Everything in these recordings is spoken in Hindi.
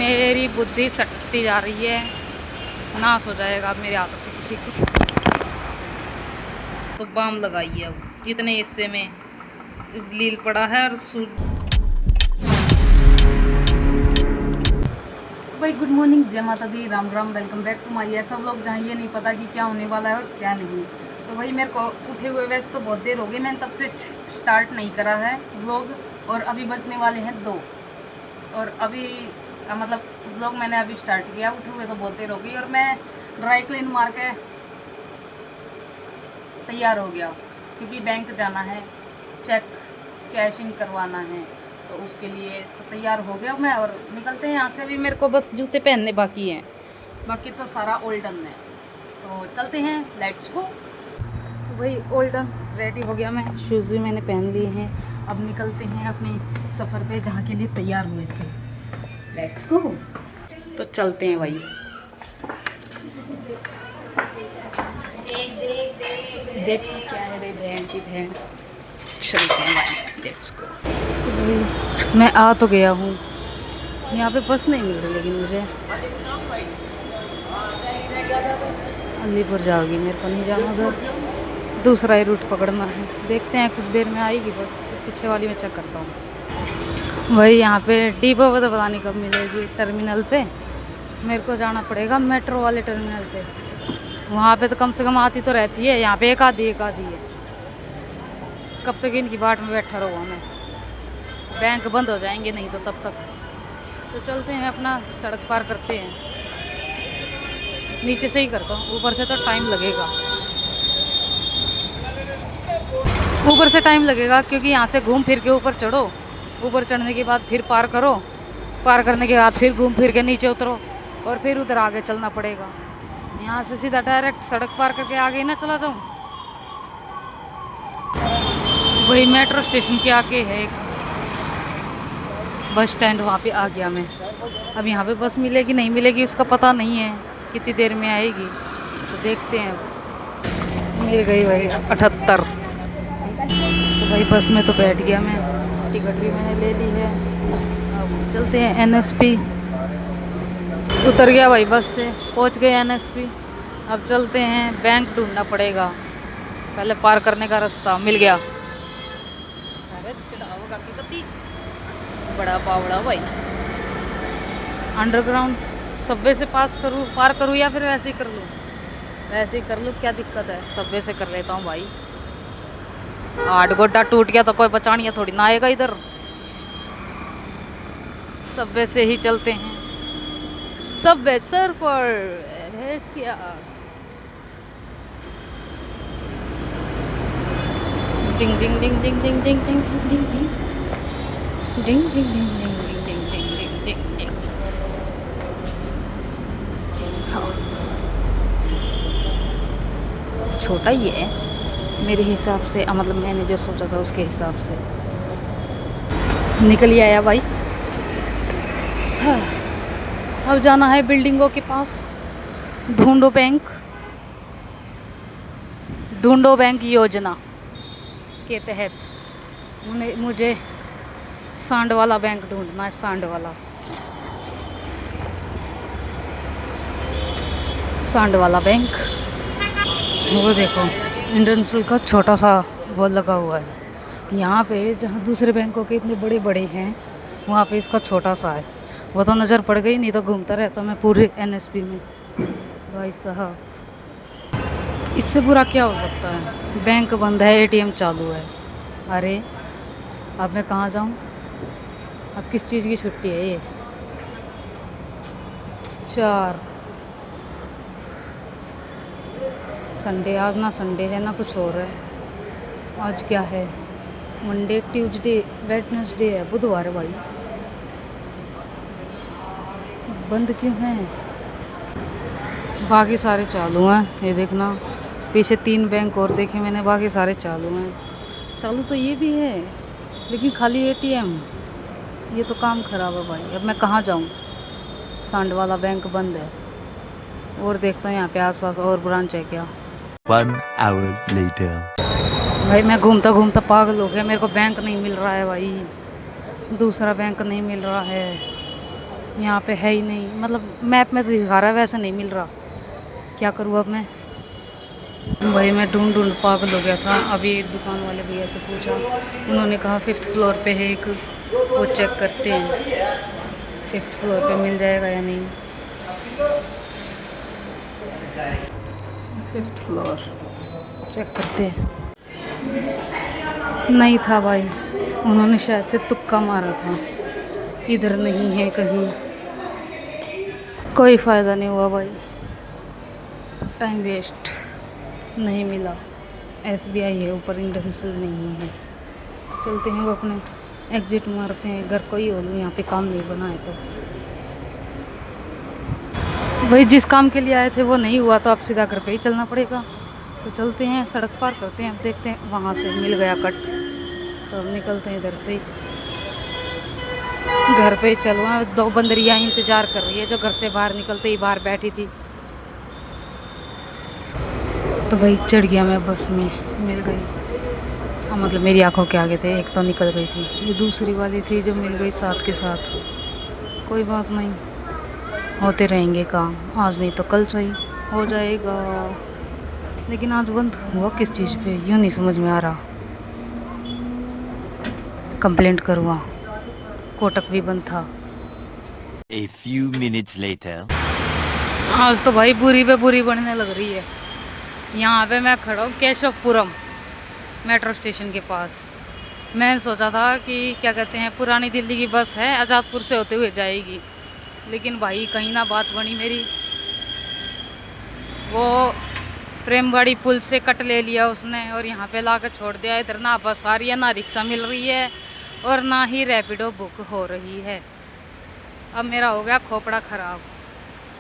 मेरी बुद्धि सटती जा रही है, नाश हो जाएगा अब मेरे हाथों से किसी को। तो बाम लगाइए अब, इतने हिस्से में लील पड़ा है और भाई गुड मॉर्निंग, जय माता दी, Ram Ram, welcome back to my सब लोग। जहाँ ये नहीं पता कि क्या होने वाला है और क्या नहीं। तो भाई मेरे को उठे हुए वैसे तो बहुत देर हो गई, मैंने तब से स्टार्ट नहीं करा है व्लॉग। और अभी बजने वाले हैं 2 और अभी मतलब व्लॉग मैंने अभी स्टार्ट किया, उठे हुए तो बहुत देर हो गई। और मैं ड्राई क्लीन मार के तैयार हो गया क्योंकि बैंक जाना है, चेक कैशिंग करवाना है, तो उसके लिए तो तैयार हो गया मैं। और निकलते हैं यहाँ से। अभी मेरे को बस जूते पहनने बाकी हैं, बाकी तो सारा ऑल डन है। तो चलते हैं, लेट्स गो। तो भाई ऑल डन रेडी हो गया मैं, शूज़ भी मैंने पहन लिए हैं। अब निकलते हैं अपने सफ़र पे जहाँ के लिए तैयार हुए थे। Let's go. तो चलते हैं भाई। देख क्या है रे बहन की बहन। चलते हैं भाई, लेट्स गो। मैं आ तो गया हूँ, यहाँ पे बस नहीं मिल रही लेकिन मुझे अलीपुर जाओगी, मेरे को नहीं जाना उधर, दूसरा ही रूट पकड़ना है। देखते हैं कुछ देर में आएगी बस, तो पीछे वाली में चेक करता हूँ। वही यहाँ पे डिपो पे तो पता नहीं कब मिलेगी। टर्मिनल पे मेरे को जाना पड़ेगा, मेट्रो वाले टर्मिनल पे। वहाँ पे तो कम से कम आती तो रहती है, यहाँ पे एक आधी है। कब तक इनकी बाट में बैठा रहूँगा मैं, बैंक बंद हो जाएंगे नहीं तो तब तक। तो चलते हैं अपना, सड़क पार करते हैं। नीचे से ही करता हूँ, ऊपर से तो टाइम लगेगा। ऊपर से टाइम लगेगा क्योंकि यहाँ से घूम फिर के ऊपर चढ़ो, ऊपर चढ़ने के बाद फिर पार करो, पार करने के बाद फिर घूम फिर के नीचे उतरो और फिर उधर आगे चलना पड़ेगा। यहाँ से सीधा डायरेक्ट सड़क पार करके आगे ही ना चला जाऊँ। वही मेट्रो स्टेशन के आगे है एक बस स्टैंड, वहाँ पे आ गया मैं। अब यहाँ पे बस मिलेगी नहीं मिलेगी उसका पता नहीं है, कितनी देर में आएगी तो देखते हैं। मिल गई भाई 78। तो भाई बस में तो बैठ गया मैं, टिकट भी मैंने ले ली है। अब चलते हैं NSP। उतर गया भाई बस से, पहुंच गए NSP। अब चलते हैं, बैंक ढूंढना पड़ेगा, पहले पार करने का रास्ता मिल गया। अरे चढ़ाओगा की कती बड़ा पावड़ा भाई। अंडरग्राउंड सबवे से पार करूँ या फिर वैसे ही कर लूँ? वैसे ही कर लूँ, क्या दिक्कत है, सबवे से कर लेता हूँ भाई। 8 गोड्डा टूट गया तो कोई बचानिया थोड़ी ना आएगा इधर, सबवे से ही चलते हैं। सबवे सर पर भैंस की आग। डिंग डिंग डिंग डिंग डिंग डिंग डिंग डिंग डिंग डिंग डिंग डिंग डिंग डिंग डिंग डिंग डिंग डिंग डिंग। छोटा ही है मेरे हिसाब से, मतलब मैंने जो सोचा था उसके हिसाब से। निकल ही आया भाई। हाँ, अब जाना है बिल्डिंगों के पास। ढूंढो बैंक योजना के तहत मुझे सांड वाला बैंक ढूंढना है, सांड वाला बैंक। वो देखो इंडियन का छोटा सा वो लगा हुआ है यहाँ पे, जहाँ दूसरे बैंकों के इतने बड़े बड़े हैं वहाँ पे इसका छोटा सा है। वो तो नज़र पड़ गई, नहीं तो घूमता रहता मैं पूरे NSP में भाई साहब। इससे बुरा क्या हो सकता है, बैंक बंद है, ATM चालू है। अरे अब मैं कहाँ जाऊँ? अब किस चीज़ की छुट्टी है ये? 4 संडे, आज ना संडे है ना कुछ और है। आज क्या है? मंडे, ट्यूसडे, वेडनेसडे है, बुधवार है भाई। बंद क्यों है? बाकी सारे चालू हैं, ये देखना पीछे 3 बैंक और देखे मैंने, बाकी सारे चालू हैं। चालू तो ये भी है लेकिन खाली ATM, ये तो काम खराब है भाई। अब मैं कहाँ जाऊँ? सांड वाला बैंक बंद है। और देखता हूँ यहाँ पे आसपास और ब्रांच है क्या। 1 hour later। भाई मैं घूमता घूमता पागल हो गया, मेरे को बैंक नहीं मिल रहा है भाई, दूसरा बैंक नहीं मिल रहा है। यहाँ पे है ही नहीं, मतलब मैप में तो दिखा रहा है, वैसे नहीं मिल रहा। क्या करूँ अब मैं? भाई मैं ढूंढ ढूंढ पागल हो गया था। अभी दुकान वाले भैया से पूछा, उन्होंने कहा 5th फ्लोर पे है एक, वो चेक करते हैं 5th फ्लोर पे मिल जाएगा या नहीं। 5th फ्लोर चेक करते हैं। नहीं था भाई, उन्होंने शायद से तुक्का मारा था, इधर नहीं है कहीं। कोई फ़ायदा नहीं हुआ भाई, टाइम वेस्ट, नहीं मिला। SBI है ऊपर, इंटेंसिल नहीं है। चलते हैं वो अपने, एग्जिट मारते हैं। घर कोई हो यहाँ पे काम नहीं बना है तो भाई जिस काम के लिए आए थे वो नहीं हुआ तो अब सीधा घर पे ही चलना पड़ेगा। तो चलते हैं, सड़क पार करते हैं, अब देखते हैं। वहाँ से मिल गया कट तो अब निकलते हैं इधर से ही। घर पे ही चलो। 2 बंदरियाँ इंतज़ार कर रही है जो घर से बाहर निकलते ही बाहर बैठी थी। तो भाई चढ़ गया मैं बस में, मिल गई। हाँ मतलब मेरी आंखों के आगे थे, एक तो निकल गई थी, ये दूसरी वाली थी जो मिल गई साथ के साथ। कोई बात नहीं, होते रहेंगे काम, आज नहीं तो कल सही हो जाएगा। लेकिन आज बंद हुआ किस चीज़ पे, यूँ नहीं समझ में आ रहा। कंप्लेंट करूँगा, कोटक भी बंद था। A few minutes later. आज तो भाई बुरी पे बुरी बनने लग रही है। यहाँ पे मैं खड़ा हूँ केशवपुरम मेट्रो स्टेशन के पास। मैं सोचा था कि क्या कहते हैं, पुरानी दिल्ली की बस है, आज़ादपुर से होते हुए जाएगी। लेकिन भाई कहीं ना बात बनी मेरी, वो प्रेमगढ़ी पुल से कट ले लिया उसने और यहाँ पे ला कर छोड़ दिया। इधर ना बस आ रही है, ना रिक्शा मिल रही है और ना ही रैपिडो बुक हो रही है। अब मेरा हो गया खोपड़ा ख़राब,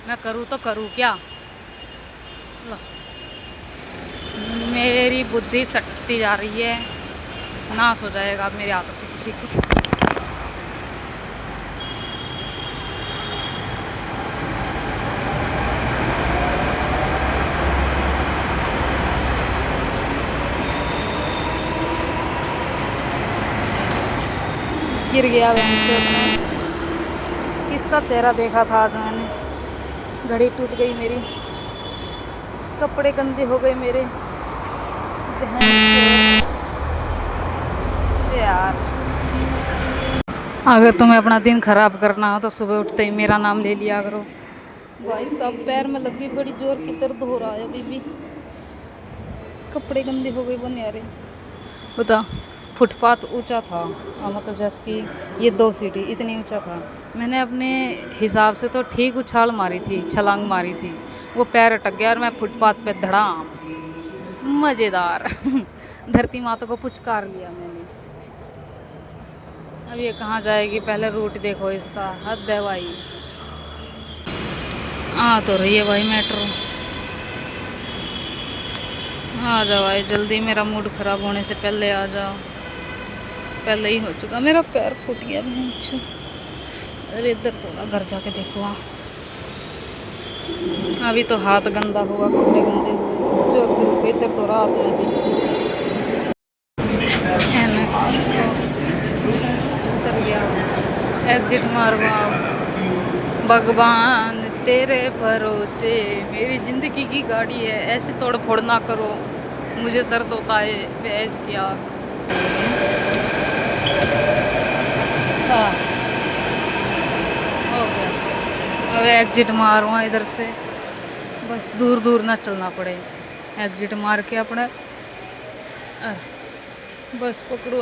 मैं करूँ तो करूँ क्या? लो, मेरी बुद्धि सटती जा रही है, नाश हो जाएगा मेरे हाथों से किसी को। गिर गया वेंचर में। किसका चेहरा देखा था आज मैंने? घड़ी टूट गई मेरी, कपड़े गंदे हो गए मेरे। यार अगर तुम्हें अपना दिन खराब करना हो तो सुबह उठते ही मेरा नाम ले लिया करो। भाई सब पैर में लगी, बड़ी जोर की दर्द हो रहा है अभी भी, कपड़े गंदे हो गए बन यारे। बता, फुटपाथ ऊंचा था, मतलब जैसे कि ये 2 सीढ़ी इतनी ऊंचा था। मैंने अपने हिसाब से तो ठीक उछाल मारी थी, छलांग मारी थी, वो पैर अटक गया और मैं फुटपाथ पे धड़ाम, मज़ेदार। धरती माता को पुचकार लिया मैंने। अब ये कहाँ जाएगी? पहले रूट देखो इसका, हद है भाई। आ तो रही है भाई मेट्रो, आ जाओ भाई जल्दी, मेरा मूड ख़राब होने से पहले आ जाओ। पहले ही हो चुका, मेरा पैर फूट गया। अच्छा अरे इधर थोड़ा घर जाके देखो। अभी तो हाथ गंदा होगा, कपड़े गंदे हुए, जोर के इधर तो रात में भी उतर गया। एग्जिट मारवा, भगवान तेरे भरोसे मेरी ज़िंदगी की गाड़ी है, ऐसे तोड़ फोड़ ना करो, मुझे दर्द होता है भैंस की आँख। हाँ हो गया, अब एग्जिट मारूँगा इधर से, बस दूर दूर ना चलना पड़े। एग्जिट मार के अपना बस पकड़ो।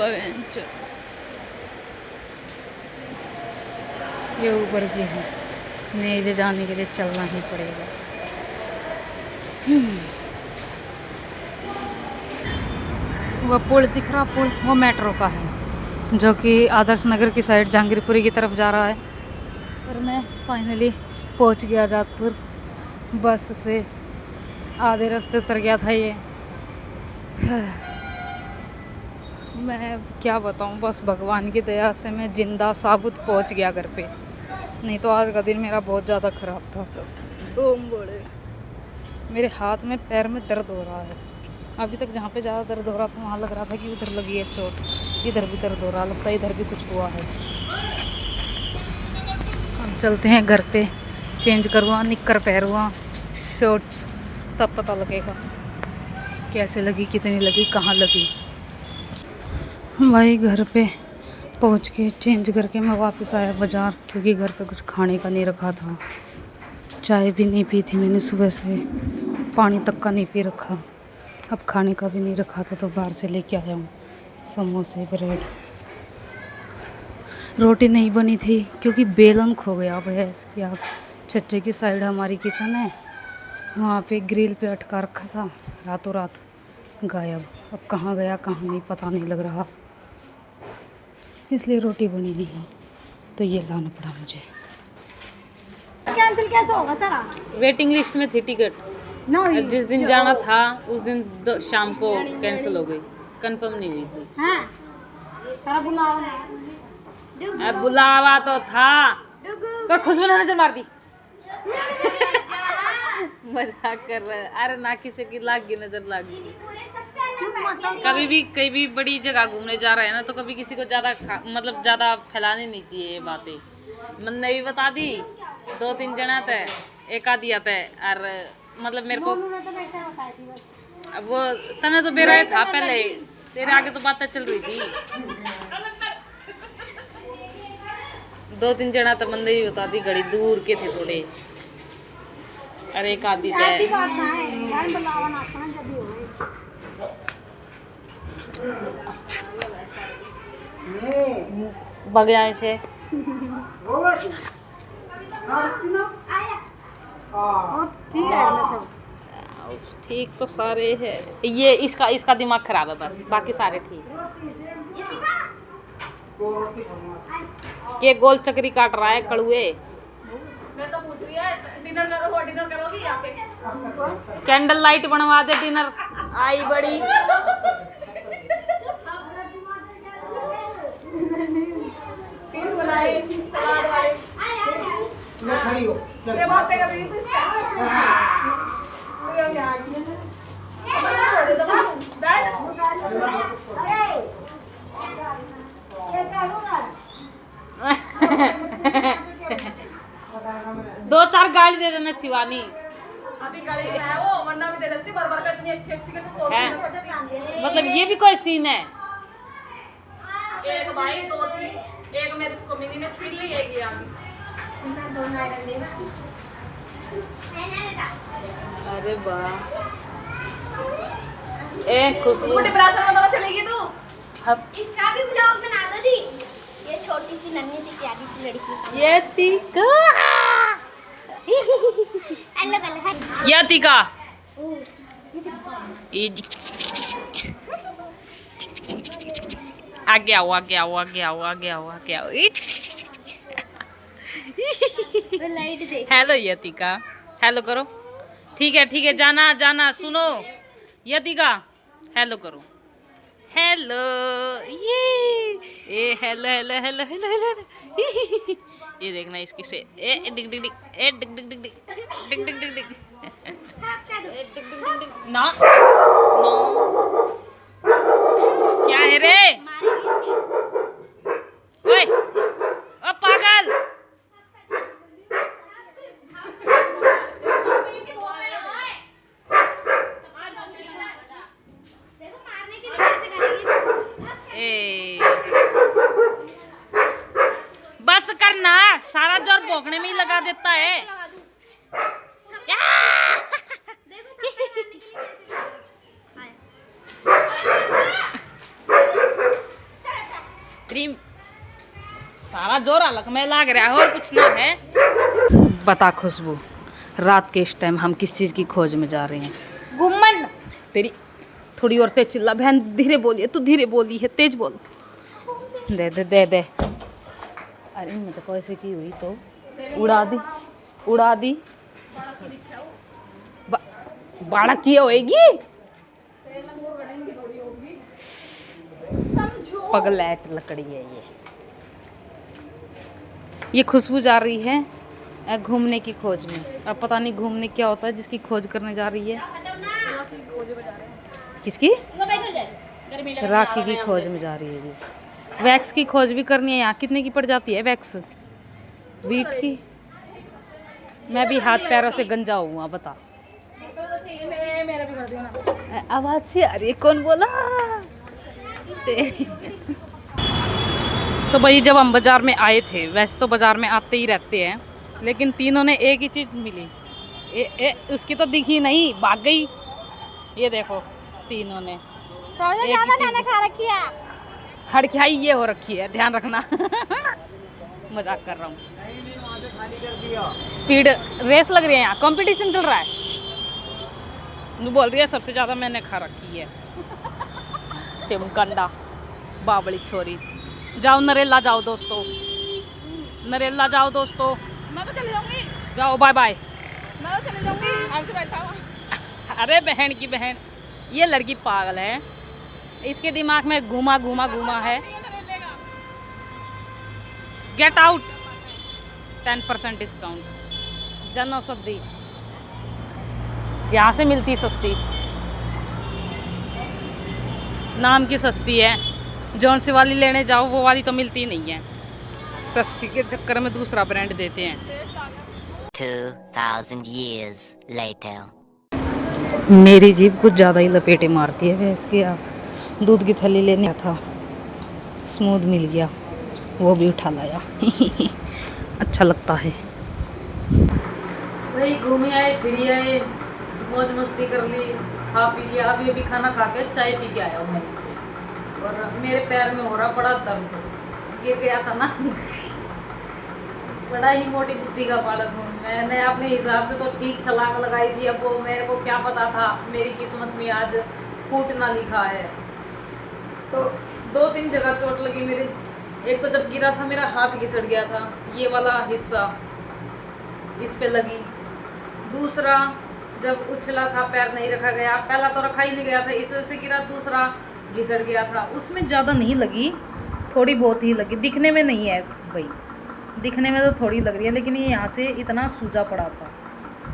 ये ऊपर की है, नीचे जाने के लिए चलना ही पड़ेगा। वो पुल दिख रहा, पुल वो मेट्रो का है जो कि आदर्श नगर की साइड जहांगीरपुरी की तरफ जा रहा है। और मैं फाइनली पहुंच गया आज़ादपुर, बस से आधे रास्ते उतर गया था ये। मैं क्या बताऊं, बस भगवान की दया से मैं जिंदा साबुत पहुंच गया घर पे, नहीं तो आज का दिन मेरा बहुत ज़्यादा ख़राब था। ओम बोले, मेरे हाथ में पैर में दर्द हो रहा है अभी तक। जहाँ पे ज़्यादा दर्द हो रहा था वहाँ लग रहा था कि उधर लगी है चोट, इधर भी दर्द हो रहा, लगता है इधर भी कुछ हुआ है। चलते हैं घर पे, चेंज करवा, निक्कर पहनवा, शॉर्ट्स, तब पता लगेगा कैसे लगी, कितनी लगी, कहाँ लगी। भाई घर पे पहुंच के चेंज करके मैं वापस आया बाज़ार, क्योंकि घर पे कुछ खाने का नहीं रखा था। चाय भी नहीं पी थी मैंने सुबह से, पानी तक का नहीं पी रखा। अब खाने का भी नहीं रखा था तो बाहर से लेके आया हूँ समोसे, ब्रेड। रोटी नहीं बनी थी क्योंकि बेलन खो गया है इसकी। आप छज्जे की साइड हमारी किचन है, वहाँ पे ग्रिल पे अटका रखा था, रातों रात गायब। अब कहाँ गया कहाँ नहीं पता नहीं लग रहा, इसलिए रोटी बनी नहीं, तो ये लाना पड़ा मुझे। कैंसिल कैसे होगा तेरा? वेटिंग लिस्ट में थी टिकट, जिस दिन जाना था उस दिन शाम को कैंसिल हो गई, कंफर्म नहीं हुई थी। हाँ तेरा बुलावा अब बुलावा तो था पर खुशबू ने नजर मार दी। मजाक कर रहा है। अरे ना किसी की लाग गई, नजर लाग गई। कभी भी बड़ी जगह घूमने जा रहे हैं ना, तो कभी किसी को ज्यादा मतलब ज्यादा फैलानी नहीं चाहिए ये बातें। मन ने भी बता दी, 2-3 जना थे, एक आधी आता है, और मतलब मेरे को अब वो तने तो बेरा था पहले, तेरे आगे तो बातें चल रही थी। 2-3 जना तो मन ने भी बता दी, घड़ी दूर के थे थोड़े, अरे एक आधी थे। बगया से ठीक तो सारे है, ये इसका दिमाग खराब है बस, बाकी सारे ठीक। के गोल चक्री काट रहा है कड़ुए। मैं तो पूछ रही है डिनर करोगी यहाँ पे? कैंडल लाइट बनवा दे, डिनर आई बड़ी। दो चार गाली दे देना शिवानी, अभी गाली वो वरना भी दे देती, बरबर का इतनी अच्छी के तो सोच। मतलब ये भी कोई सीन है? एक भाई 2 थी, एक मेरे इसको मिनी ने छीन ली, एक ये आ गई। अरे वाह, ए खुशबू डिप्रेशन में चलेगी तू। अब इसका भी ब्लॉग बना दो दी, ये छोटी सी नन्ही सी प्यारी सी लड़की। ये तीका, ये तीका, आगे आओ आगे आओ आगे आओ आगे आओ आगे आओ। लाइट दे। हेलो यतिका, हेलो करो। ठीक है जाना जाना, सुनो यतिका, हेलो करो, हेलो। ये hello hello hello hello hello. ये देखना इसकी से, ए डिग डिग डिग, ए डिग डिग डिग डिग, डिग डिग डिग डिग, ए डिग डिग डिग डिग। ना नो, क्या है रे? ओए ओ पागल, बस करना, सारा जोर भोंकने में ही लगा देता है। सारा जोर अलग में लग रहा है और कुछ ना है। बता खुशबू, रात के इस टाइम हम किस चीज़ की खोज में जा रहे हैं? गुम्मन तेरी, थोड़ी और तेज चिल्ला बहन, धीरे बोलिए, तू धीरे बोली है, तेज बोल। दे दे दे दे। अरे मैं तो कैसे की हुई तो उड़ा दी बाड़ा की होएगी। पगलैट लकड़ी है ये खुशबू जा रही है घूमने की खोज में। अब पता नहीं घूमने क्या होता है जिसकी खोज करने जा रही है। किसकी? राखी की खोज में जा रही है ये। वैक्स की खोज भी करनी है। यहाँ कितने की पड़ जाती है वैक्स? वीट की। मैं भी हाथ पैरों से गंजा हुआ, बता। मेरा भी कर दियो ना। आवाज से, अरे कौन बोला? तो भाई जब हम बाजार में आए थे, वैसे तो बाजार में आते ही रहते हैं, लेकिन तीनों ने एक ही चीज मिली। उसकी तो दिखी नहीं, भाग गई। ये देखो, तीनों ने ज्यादा मैंने खा रखी है। हड़कियाई ये हो रखी है, ध्यान रखना। मजाक कर रहा हूँ। स्पीड रेस लग रही है, यहाँ कंपटीशन चल रहा है। नू बोल रही है सबसे ज्यादा मैंने खा रखी है। चिमकंडा बाबड़ी छोरी। जाओ नरेला जाओ दोस्तों, नरेला जाओ दोस्तों। मैं तो चली जाऊंगी। जाओ बाय बाय। मैं तो चली जाऊंगी, आपसे बैठा हुआ। अरे बहन की बहन, ये लड़की पागल है, इसके दिमाग में घुमा घुमा घुमा है। Get out. 10% discount, Jan Aushadhi यहाँ से मिलती सस्ती, नाम की सस्ती है। जौन सी वाली लेने जाओ वो वाली तो मिलती नहीं है, सस्ती के चक्कर में दूसरा ब्रांड देते हैं। 2000 years later. मेरी जीभ कुछ ज़्यादा ही लपेटे मारती है भैंस की। आप दूध की थैली लेने था, स्मूद मिल गया, वो भी उठा लाया। अच्छा लगता है। भाई घूमे आए, फिर आए, मौज मस्ती कर ली, खा पी लिया। अभी अभी खाना खा के चाय पी के आया हूँ मैं नीचे, और मेरे पैर में हो रहा पड़ा दर्द, गिर गया था ना। बड़ा ही मोटी बुद्धि का बालक हूँ। मैंने अपने हिसाब से तो ठीक छलांग लगाई थी, अब वो मेरे को क्या पता था मेरी किस्मत में आज कूटना लिखा है। तो 2-3 जगह चोट लगी मेरे। एक तो जब गिरा था मेरा हाथ घिसट गया था, ये वाला हिस्सा इस पे लगी। दूसरा जब उछला था पैर नहीं रखा गया, पहला तो रखा ही नहीं गया था, इस वजह से गिरा। दूसरा घिसट गया था, उसमें ज़्यादा नहीं लगी, थोड़ी बहुत ही लगी। दिखने में नहीं है भाई, दिखने में तो थोड़ी लग रही है, लेकिन ये यहाँ से इतना सूजा पड़ा था।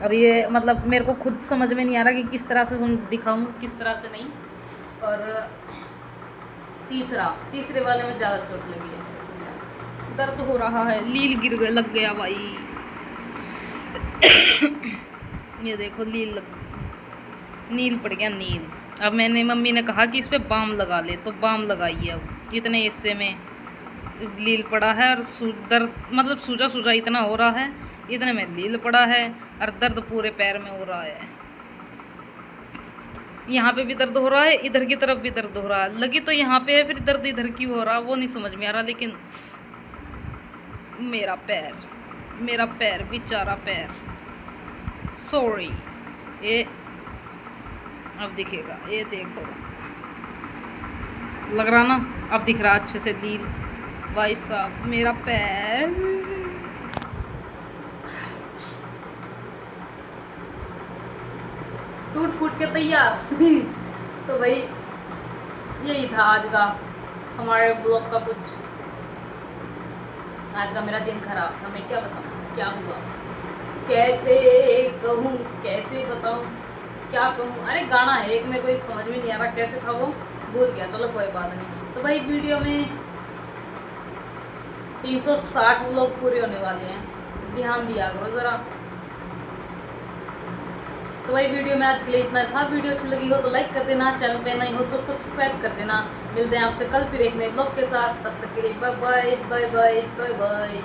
अब ये मतलब मेरे को खुद समझ में नहीं आ रहा कि किस तरह से दिखाऊं, किस तरह से नहीं। और तीसरे वाले में ज़्यादा चोट लगी है, दर्द हो रहा है, लील गिर गया, लग गया भाई। ये देखो नील पड़ गया, नील। अब मैंने, मम्मी ने कहा कि इस पे बाम लगा ले, तो बाम लगाई है। अब इतने हिस्से में लील पड़ा है, और दर्द मतलब सूजा सूजा इतना हो रहा है, इतने में लील पड़ा है, और दर्द पूरे पैर में हो रहा है। यहाँ पे भी दर्द हो रहा है, इधर की तरफ भी दर्द हो रहा है। लगी तो यहाँ पे है, फिर दर्द इधर क्यों हो रहा वो नहीं समझ में आ रहा। लेकिन मेरा पैर बेचारा पैर, सॉरी। ये अब दिखेगा, ये देखो, लग रहा ना, अब दिख रहा अच्छे से लील। भाई साहब मेरा पैर टूट फूट के तैयार। तो भाई यही था आज का हमारे ब्लॉग का कुछ। आज का मेरा दिन खराब था, मैं क्या बताऊँ क्या हुआ, कैसे कहूँ, कैसे बताऊँ, क्या कहूँ। अरे गाना है एक, मेरे को एक समझ में नहीं आ रहा कैसे था वो, भूल गया, चलो कोई बात नहीं। तो भाई वीडियो में 360 व्लॉग पूरे होने वाले हैं, ध्यान दिया करो ज़रा। तो भाई वीडियो में आज के लिए इतना था। वीडियो अच्छी लगी हो तो लाइक कर देना, चैनल पे नहीं हो तो सब्सक्राइब कर देना। मिलते हैं आपसे कल फिर एक नए ब्लॉग के साथ, तब तक के लिए bye bye bye bye bye bye.